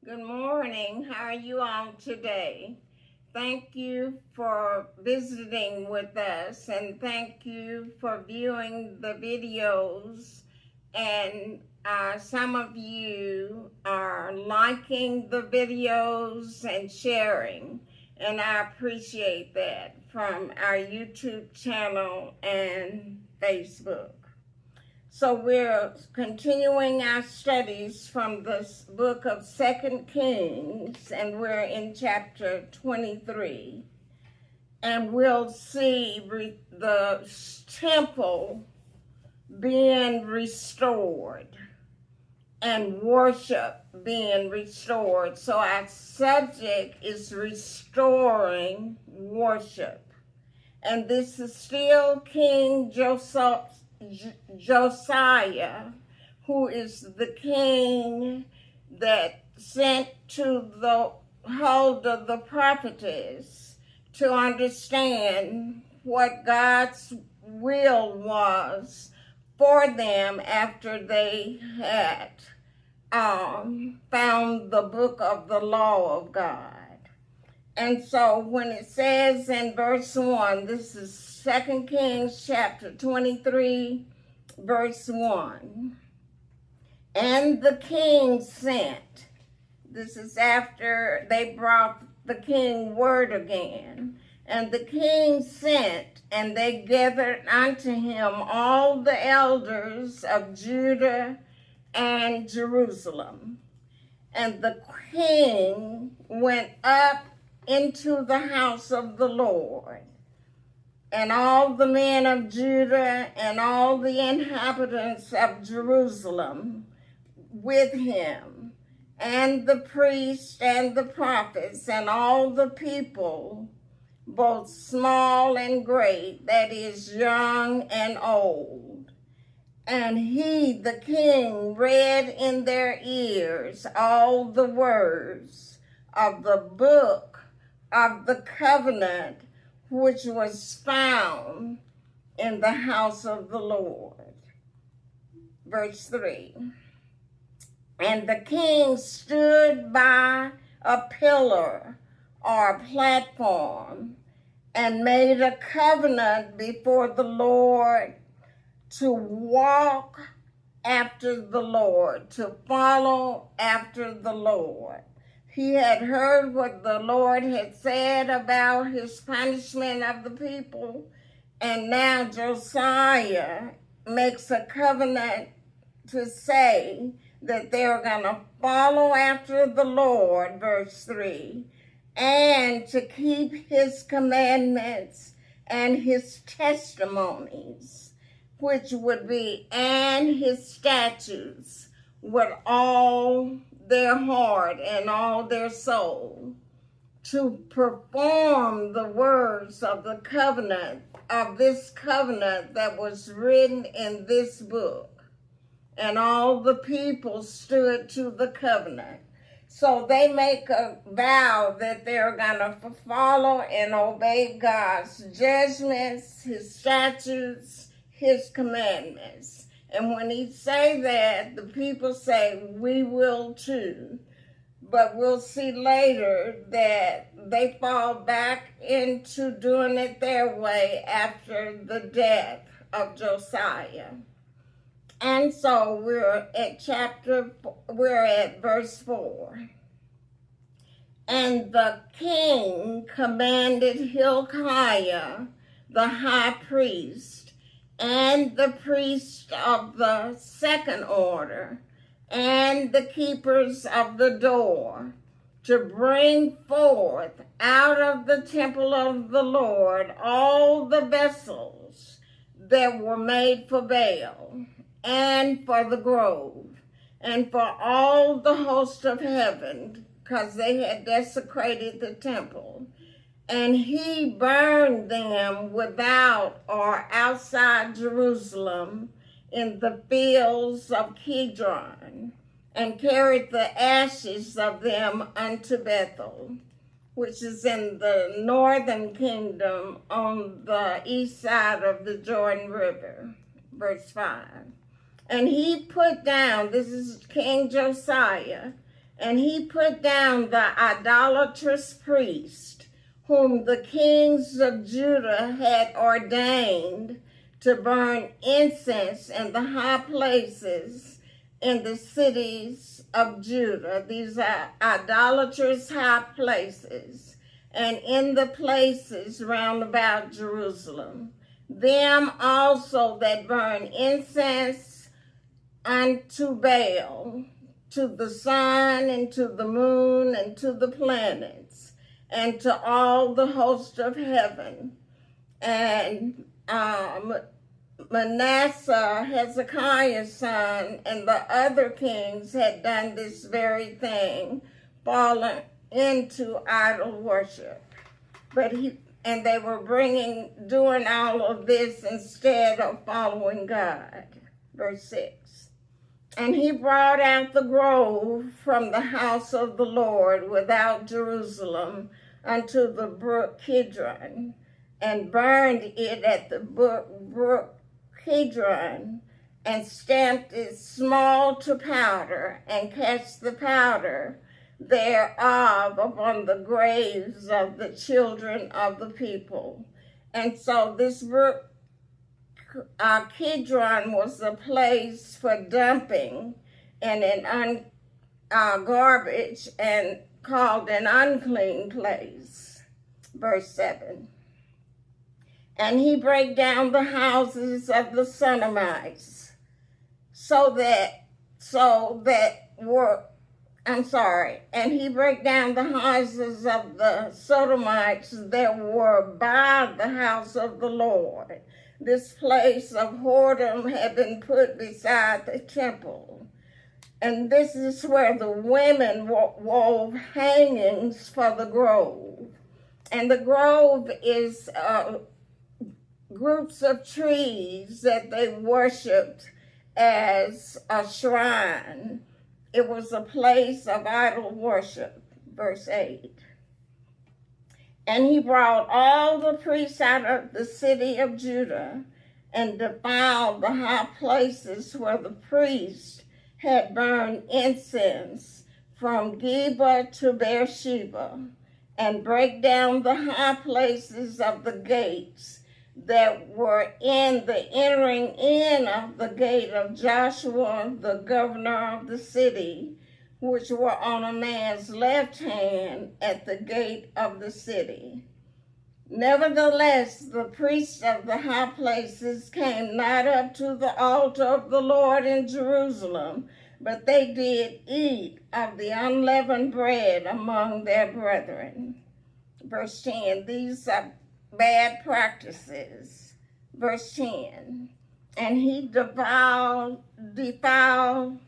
Good morning. How are you all today? Thank you for visiting with us, and thank you for viewing the videos. And some of you are liking the videos and sharing, and I appreciate that from our YouTube channel and Facebook. So we're continuing our studies from this book of 2 Kings, and we're in chapter 23. And we'll see the temple being restored and worship being restored. So our subject is restoring worship. And this is still King Josiah, who is the king that sent to the hold of the prophetess to understand what God's will was for them after they had found the book of the law of God. And so when it says in verse 1, this is 2 Kings chapter 23, verse 1. And the king sent. This is after they brought the king word again. And the king sent, and they gathered unto him all the elders of Judah and Jerusalem. And the king went up into the house of the Lord, and all the men of Judah and all the inhabitants of Jerusalem with him, and the priests and the prophets and all the people, both small and great, that is, young and old. And he, the king, read in their ears all the words of the book of the covenant which was found in the house of the Lord. Verse 3. And the king stood by a pillar or a platform and made a covenant before the Lord to walk after the Lord, to follow after the Lord. He had heard what the Lord had said about his punishment of the people, and now Josiah makes a covenant to say that they're going to follow after the Lord, verse 3, and to keep his commandments and his testimonies, which would be, and his statutes with all their heart and all their soul, to perform the words of the covenant, of this covenant that was written in this book. And all the people stood to the covenant. So they make a vow that they're going to follow and obey God's judgments, his statutes, his commandments. And when he say that, the people say, we will too. But we'll see later that they fall back into doing it their way after the death of Josiah. And so we're at verse 4. And the king commanded Hilkiah, the high priest, and the priests of the second order, and the keepers of the door, to bring forth out of the temple of the Lord all the vessels that were made for Baal, and for the grove, and for all the host of heaven, because they had desecrated the temple. And he burned them without or outside Jerusalem in the fields of Kidron, and carried the ashes of them unto Bethel, which is in the northern kingdom on the east side of the Jordan River. Verse 5. And he put down, this is King Josiah, And he put down the idolatrous priest, whom the kings of Judah had ordained to burn incense in the high places in the cities of Judah. These are idolatrous high places, and in the places round about Jerusalem. Them also that burn incense unto Baal, to the sun, and to the moon, and to the planets, and to all the host of heaven. And Manasseh, Hezekiah's son, and the other kings had done this very thing, fallen into idol worship. And they were doing all of this instead of following God. Verse 6. And he brought out the grove from the house of the Lord without Jerusalem unto the brook Kidron, and burned it at the brook Kidron, and stamped it small to powder, and cast the powder thereof upon the graves of the children of the people. And so this brook Kidron was a place for dumping and garbage, and called an unclean place. Verse 7. And he brake down the houses of the Sodomites, and he brake down the houses of the Sodomites that were by the house of the Lord. This place of whoredom had been put beside the temple. And this is where the women wove hangings for the grove. And the grove is groups of trees that they worshiped as a shrine. It was a place of idol worship. Verse 8. And he brought all the priests out of the city of Judah, and defiled the high places where the priests had burned incense, from Geba to Beersheba, and brake down the high places of the gates that were in the entering in of the gate of Joshua, the governor of the city, which were on a man's left hand at the gate of the city. Nevertheless, the priests of the high places came not up to the altar of the Lord in Jerusalem, but they did eat of the unleavened bread among their brethren. Verse 10, these are bad practices. Verse 10, and he defiled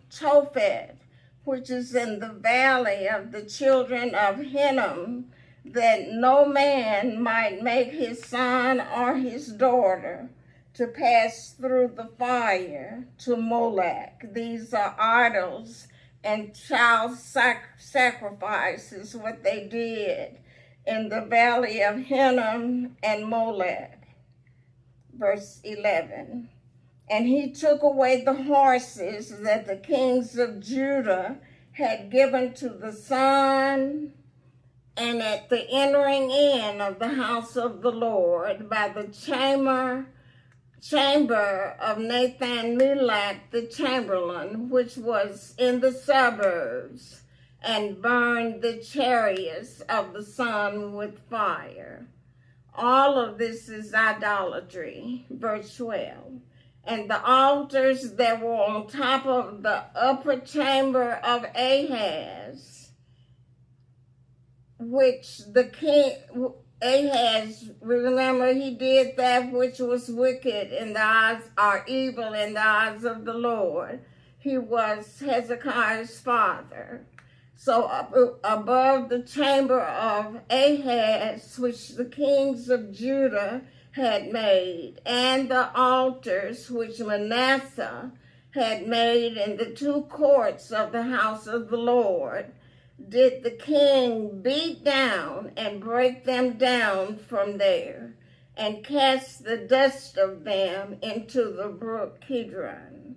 Tophet, which is in the valley of the children of Hinnom, that no man might make his son or his daughter to pass through the fire to Molech. These are idols and child sacrifices, what they did in the valley of Hinnom and Molech. Verse 11. And he took away the horses that the kings of Judah had given to the sun, and at the entering in of the house of the Lord by the chamber of Nathan-Melech the chamberlain, which was in the suburbs, and burned the chariots of the sun with fire. All of this is idolatry. Verse 12. And the altars that were on top of the upper chamber of Ahaz, which the king Ahaz, remember, he did that which was wicked in the eyes, or evil in the eyes of the Lord. He was Hezekiah's father. So above the chamber of Ahaz, which the kings of Judah had made, and the altars which Manasseh had made in the two courts of the house of the Lord, did the king beat down and break them down from there, and cast the dust of them into the brook Kidron.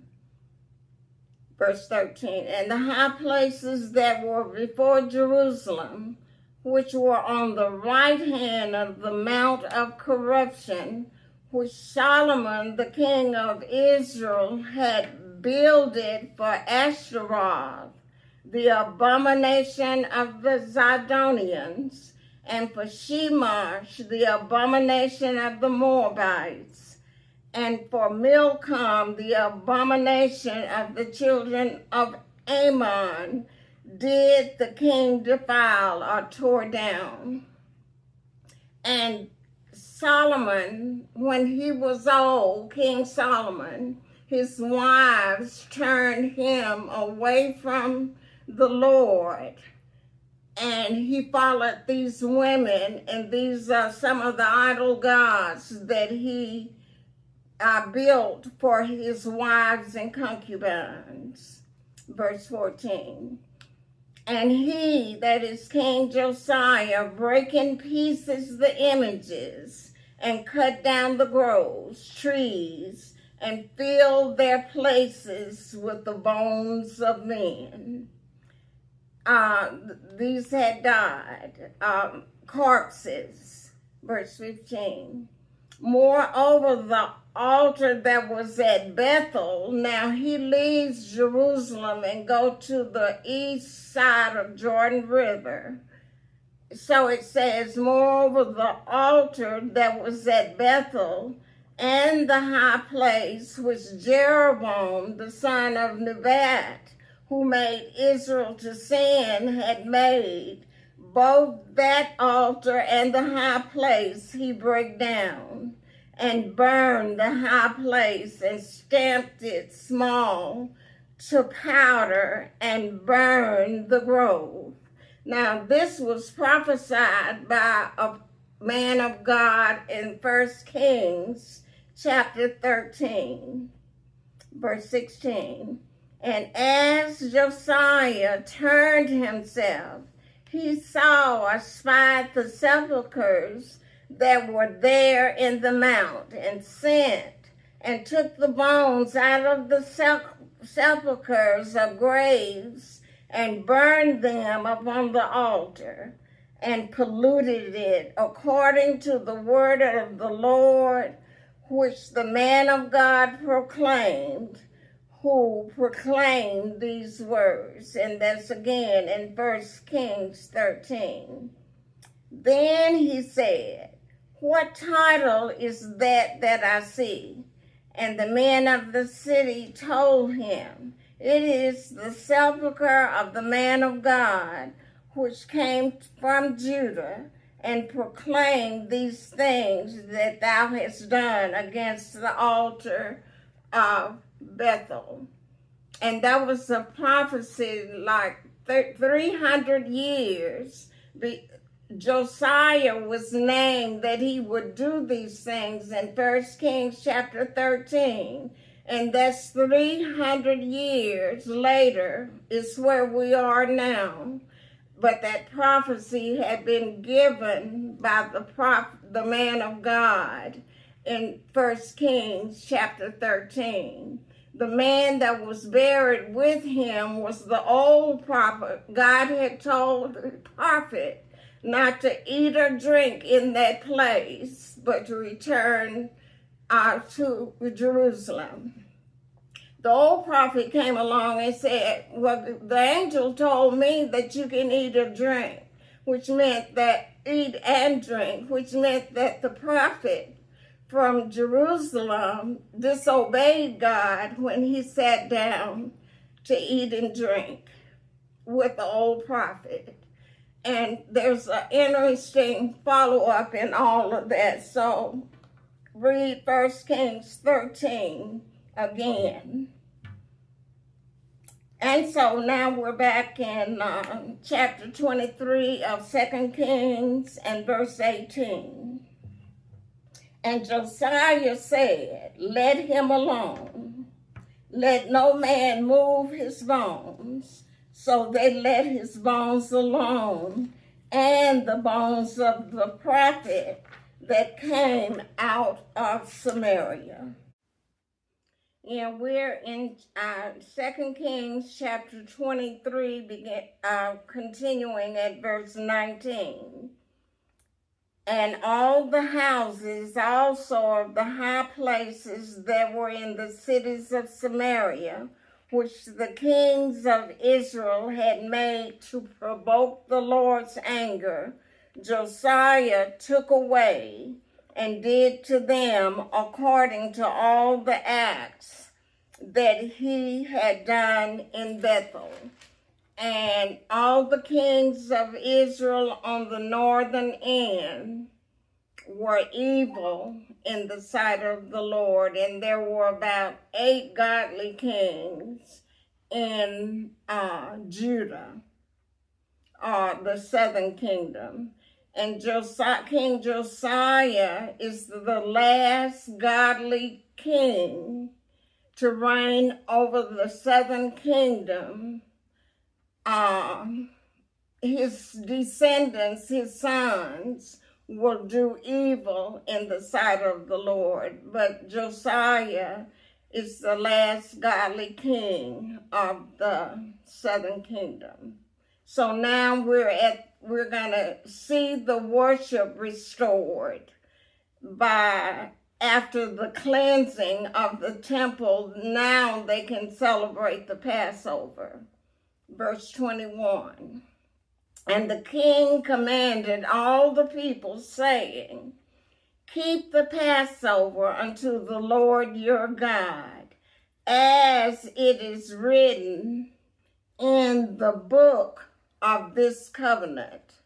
Verse 13, and the high places that were before Jerusalem, which were on the right hand of the Mount of Corruption, which Solomon, the king of Israel, had builded for Ashtaroth, the abomination of the Zidonians, and for Shemash, the abomination of the Moabites, and for Milcom, the abomination of the children of Ammon, did the king defile or tore down. And Solomon, when he was old, King Solomon, his wives turned him away from the Lord. And he followed these women, and these are some of the idol gods that he built for his wives and concubines. Verse 14. And he, that is King Josiah, brake in pieces the images, and cut down the groves, trees, and filled their places with the bones of men. These had died, corpses. Verse 15. Moreover, the altar that was at Bethel, now he leaves Jerusalem and go to the east side of Jordan River. So it says, moreover, the altar that was at Bethel and the high place which Jeroboam, the son of Nebat, who made Israel to sin, had made, both that altar and the high place he brake down, and burned the high place, and stamped it small to powder, and burned the grove. Now this was prophesied by a man of God in 1 Kings chapter 13, verse 16. And as Josiah turned himself, he saw or spied the sepulchres that were there in the mount, and sent and took the bones out of the sepulchres of graves, and burned them upon the altar, and polluted it according to the word of the Lord, which the man of God proclaimed, who proclaimed these words. And that's again in 1 Kings 13. Then he said, what title is that I see? And the men of the city told him, it is the sepulchre of the man of God, which came from Judah, and proclaimed these things that thou hast done against the altar of Bethel. And that was a prophecy like 300 years. Josiah was named that he would do these things in 1 Kings chapter 13. And that's 300 years later is where we are now. But that prophecy had been given by the man of God in 1 Kings chapter 13. The man that was buried with him was the old prophet. God had told the prophet not to eat or drink in that place, but to return to Jerusalem. The old prophet came along and said, well, the angel told me that you can eat or drink, which meant that eat and drink, which meant that the prophet from Jerusalem disobeyed God when he sat down to eat and drink with the old prophet. And there's an interesting follow-up in all of that. So read 1 Kings 13 again. And so now we're back in chapter 23 of 2 Kings and verse 18. And Josiah said, let him alone. Let no man move his bones. So they let his bones alone, and the bones of the prophet that came out of Samaria. Yeah, we're in 2 Kings chapter 23, continuing at verse 19. And all the houses also of the high places that were in the cities of Samaria, which the kings of Israel had made to provoke the Lord's anger, Josiah took away and did to them according to all the acts that he had done in Bethel. And all the kings of Israel on the northern end were evil in the sight of the Lord, and there were about 8 godly kings in Judah, the southern kingdom. And King Josiah is the last godly king to reign over the southern kingdom. His descendants, his sons, will do evil in the sight of the Lord. But Josiah is the last godly king of the southern kingdom. So now we're gonna see the worship restored after the cleansing of the temple. Now they can celebrate the Passover. Verse 21. And the king commanded all the people, saying, keep the Passover unto the Lord your God, as it is written in the book of this covenant.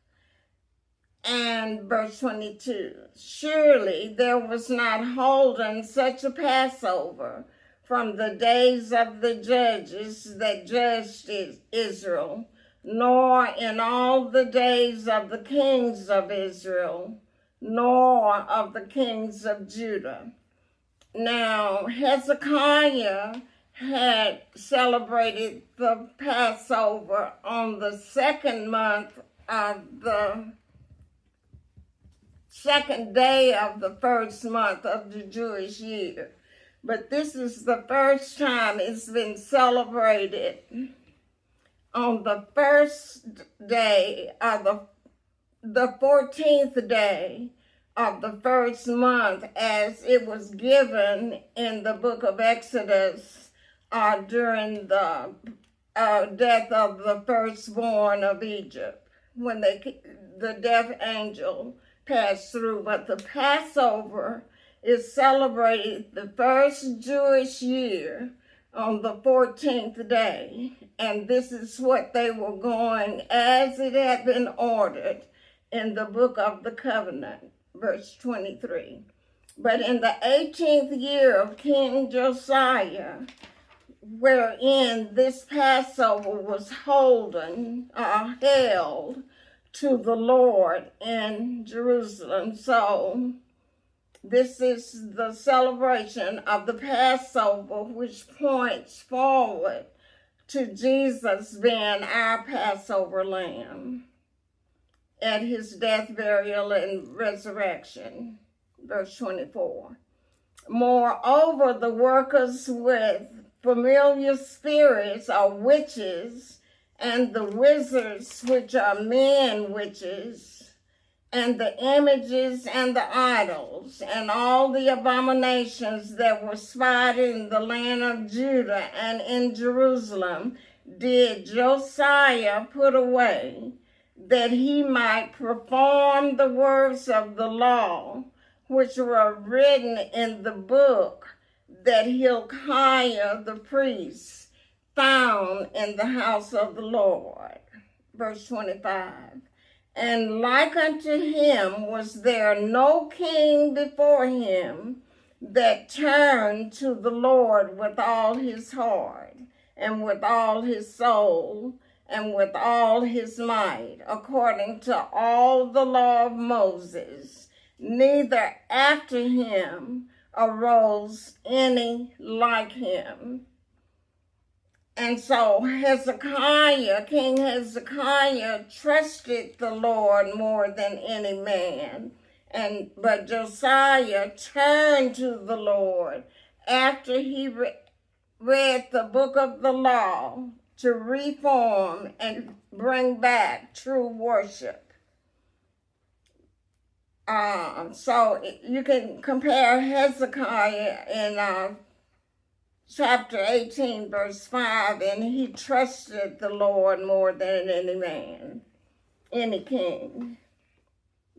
And verse 22, surely there was not holden such a Passover from the days of the judges that judged Israel, nor in all the days of the kings of Israel, nor of the kings of Judah. Now, Hezekiah had celebrated the Passover on the second day of the first month of the Jewish year. But this is the first time it's been celebrated on the first day of the 14th day of the first month, as it was given in the book of Exodus during the death of the firstborn of Egypt, when the death angel passed through. But the Passover is celebrated the first Jewish year on the 14th day. And this is what they were going, as it had been ordered in the book of the covenant, verse 23. But in the 18th year of King Josiah, wherein this Passover was held to the Lord in Jerusalem. So this is the celebration of the Passover, which points forward to Jesus being our Passover lamb at his death, burial, and resurrection. Verse 24. Moreover, the workers with familiar spirits are witches, and the wizards, which are men witches, and the images and the idols, and all the abominations that were spotted in the land of Judah and in Jerusalem, did Josiah put away, that he might perform the words of the law, which were written in the book that Hilkiah the priest found in the house of the Lord. Verse 25. And like unto him was there no king before him that turned to the Lord with all his heart, and with all his soul, and with all his might, according to all the law of Moses. Neither after him arose any like him. And so King Hezekiah trusted the Lord more than any man. But Josiah turned to the Lord after he read the book of the law to reform and bring back true worship. So you can compare Hezekiah in chapter 18, verse 5, and he trusted the Lord more than any man, any king.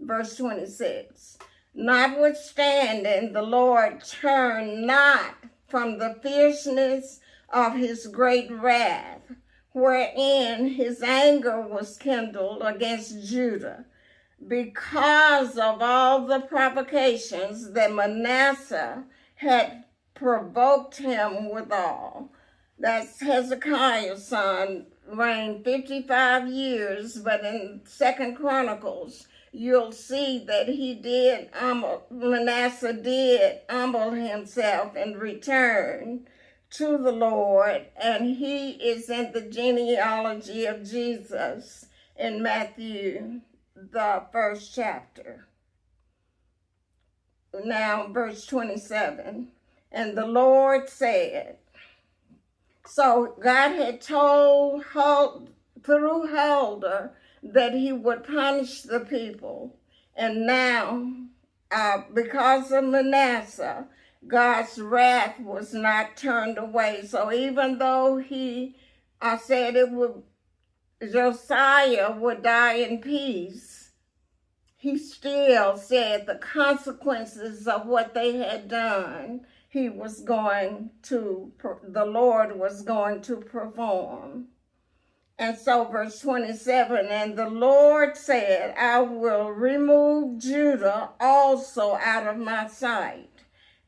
Verse 26, notwithstanding, the Lord turned not from the fierceness of his great wrath, wherein his anger was kindled against Judah, because of all the provocations that Manasseh had provoked him withal. That's Hezekiah's son, reigned 55 years, but in 2 Chronicles, you'll see that Manasseh did humble himself and return to the Lord, and he is in the genealogy of Jesus in Matthew, the 1st chapter. Now, verse 27, and the Lord said, so God had told through Huldah that he would punish the people. And now, because of Manasseh, God's wrath was not turned away. So even though said Josiah would die in peace, he still said the consequences of what they had done, the Lord was going to perform. And so verse 27, and the Lord said, I will remove Judah also out of my sight,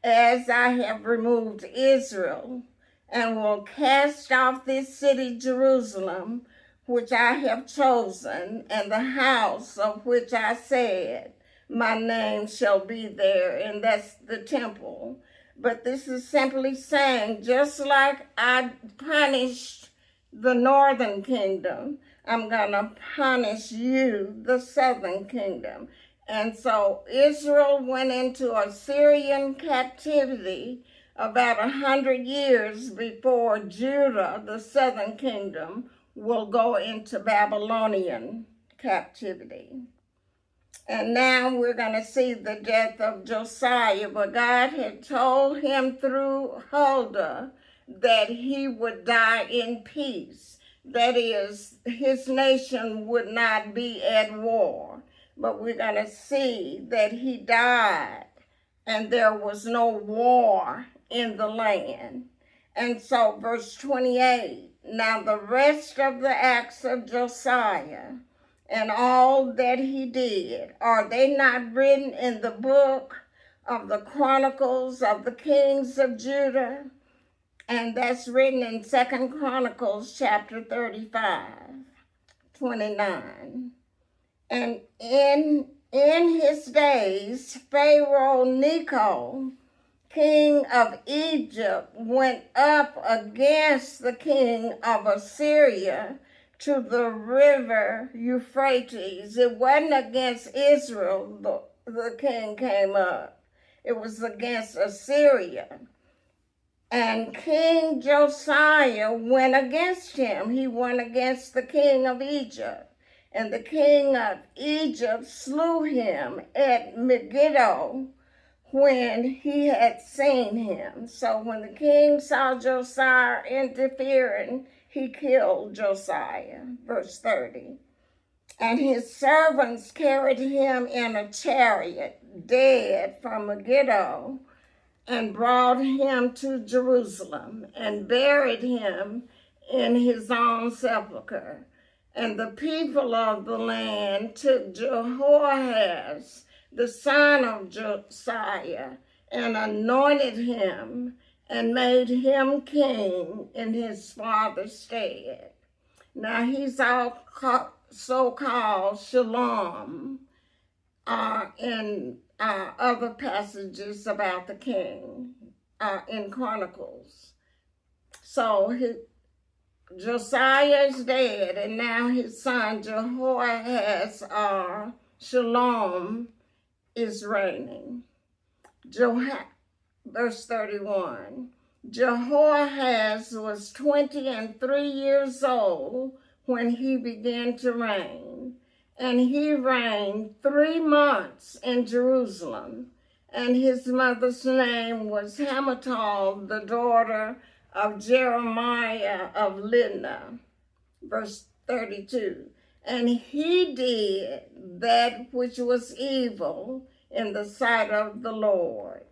as I have removed Israel, and will cast off this city Jerusalem, which I have chosen, and the house of which I said, my name shall be there, and that's the temple. But this is simply saying, just like I punished the northern kingdom, I'm going to punish you, the southern kingdom. And so Israel went into Assyrian captivity about 100 years before Judah, the southern kingdom, will go into Babylonian captivity. And now we're going to see the death of Josiah, but God had told him through Huldah that he would die in peace. That is, his nation would not be at war. But we're going to see that he died and there was no war in the land. And so verse 28, now the rest of the acts of Josiah and all that he did, are they not written in the book of the Chronicles of the Kings of Judah? And that's written in 2 Chronicles chapter 35, 29. And in his days, Pharaoh Necho, king of Egypt, went up against the king of Assyria to the river Euphrates. It wasn't against Israel the king came up. It was against Assyria. And King Josiah went against him. He went against the king of Egypt. And the king of Egypt slew him at Megiddo when he had seen him. So when the king saw Josiah interfering, he killed Josiah. Verse 30. And his servants carried him in a chariot, dead, from Megiddo, and brought him to Jerusalem, and buried him in his own sepulchre. And the people of the land took Jehoahaz, the son of Josiah, and anointed him, and made him king in his father's stead. Now he's so called Shalom in other passages about the king in Chronicles. So Josiah is dead, and now his son Jehoahaz, Shalom, is reigning. Verse 31. Jehoahaz was 23 years old when he began to reign, and he reigned 3 months in Jerusalem. And his mother's name was Hamutal, the daughter of Jeremiah of Libnah. Verse 32. And he did that which was evil in the sight of the Lord,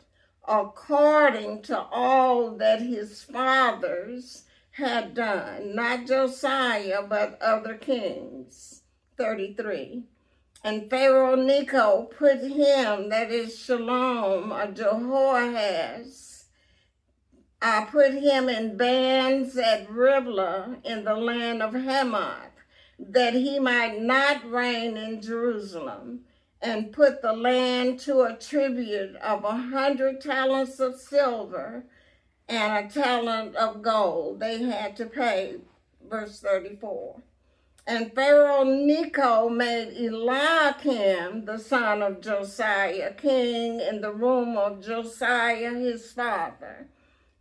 according to all that his fathers had done, not Josiah, but other kings. 33. And Pharaoh Necho put him, that is Shalom, or Jehoahaz, put him in bands at Riblah in the land of Hamath, that he might not reign in Jerusalem, and put the land to a tribute of 100 talents of silver and a talent of gold they had to pay. Verse 34. And Pharaoh Necho made Eliakim, the son of Josiah, king in the room of Josiah his father,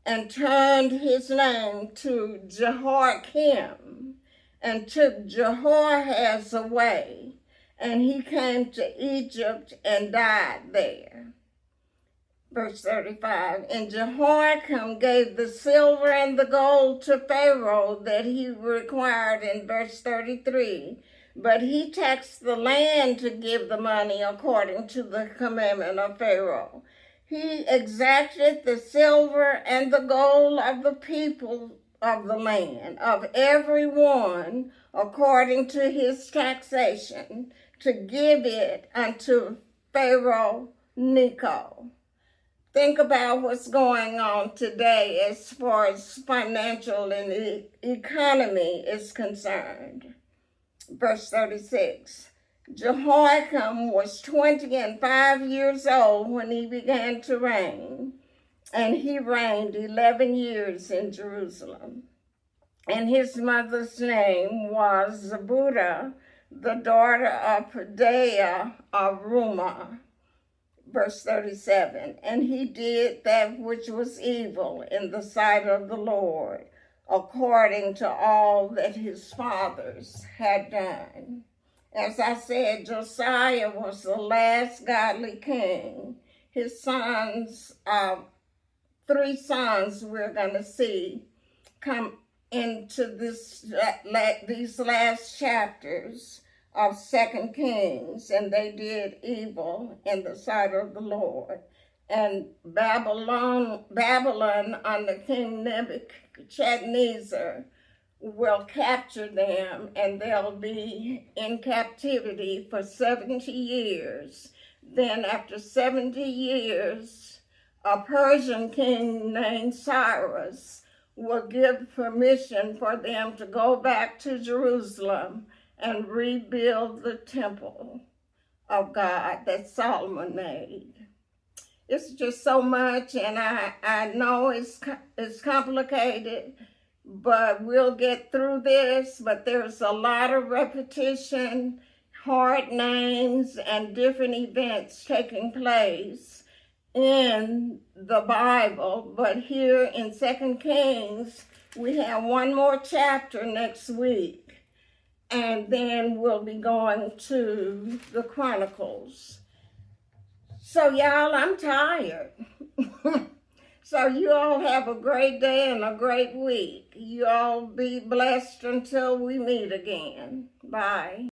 and turned his name to Jehoiakim, and took Jehoahaz away, and he came to Egypt and died there. Verse 35, and Jehoiakim gave the silver and the gold to Pharaoh that he required in verse 33, but he taxed the land to give the money according to the commandment of Pharaoh. He exacted the silver and the gold of the people of the land, of every one, according to his taxation, to give it unto Pharaoh Necho. Think about what's going on today as far as financial and the economy is concerned. Verse 36. Jehoiakim was 25 years old when he began to reign, and he reigned 11 years in Jerusalem. And his mother's name was Zebudah, the daughter of Pedaiah of Rumah. Verse 37, and he did that which was evil in the sight of the Lord, according to all that his fathers had done. As I said, Josiah was the last godly king. His sons, 3 sons we're going to see come into these last chapters of 2 Kings, and they did evil in the sight of the Lord. And Babylon under King Nebuchadnezzar will capture them, and they'll be in captivity for 70 years. Then after 70 years, a Persian king named Cyrus will give permission for them to go back to Jerusalem and rebuild the temple of God that Solomon made. It's just so much, and I know it's complicated, but we'll get through this. But there's a lot of repetition, hard names, and different events taking place in the Bible. But here in 2 Kings, we have one more chapter next week. And then we'll be going to the Chronicles. So y'all, I'm tired. So you all have a great day and a great week. You all be blessed until we meet again. Bye.